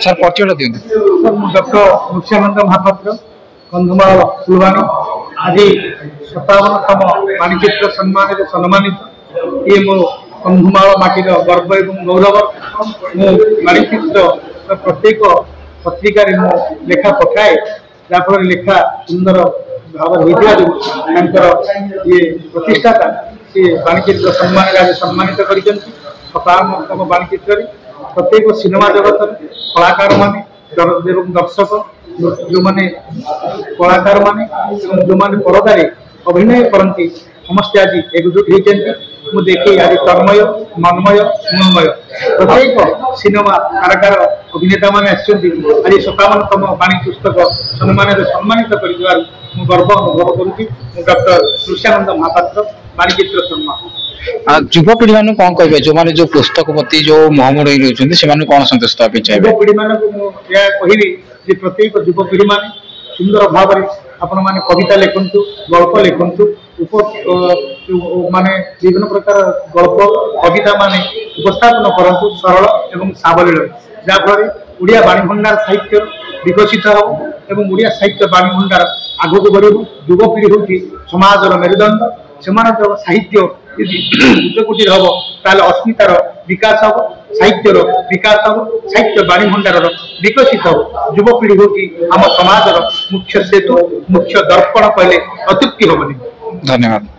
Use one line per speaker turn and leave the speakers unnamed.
Sir परिचय दिखाँ
sir doctor मुख्यानंद Mahapatra Kandhamal Phulbani आज 57तम वाणिज्य सम्मान सम्मानित ये मो कंधमाल माटीर गर्व और गौरव मो वाणिज्य प्रत्येक पत्रिका लेखा पठाए जहाँफल लेखा सुंदर भाव ये प्रतिष्ठाता सी वाणिज्य सम्मान आज सम्मानित कर 57तम वाणिज्य प्रत्येक सिनेमा जगत कलाकार माने दर्शक जो माने कलाकार माने जो माने परदारे अभिनय करती समस्ते आज एकजुट होती देखी आज तन्मय मनमय स्मृणमय प्रत्येक सिनेमा कारागार अभिनेता मैंने आज 57तम वाणी पुस्तक सम्मानित कर गर्व अनुभव करुँच डॉक्टर मुख्यानंद महापात्र वाणिज्य सम्मान
युवपीढ़ी मान कौन कहे जो मैंने जो पुस्तक प्रति जो महमुड़ रही से कौन संदेश देवा चाहिए
युवपीढ़ी मानक कहि प्रत्येक युवपीढ़ी मान सुंदर भाव आपण मैंने कविता लिखु गल्प लिखु माने विभिन्न प्रकार गल्प कविता माने उपस्थापन करूँ सरल एवं सावलील जहाँफल ओडिया वाणी भंडार साहित्य विकसित हो एवं ओडिया साहित्य वाणी भंडार आगक बढ़ युवपीढ़ी हूँ समाजर मेरुदंड से साहित्य उच्चकोटी हम ताल अस्मितार विकास हम साहित्यर विकास हम साहित्य वाणी भंडार विकसित हो युवपीढ़ी हूँ आम समाजर मुख्य सेतु मुख्य दर्पण कहले अत्युक्ति हेनी।
धन्यवाद।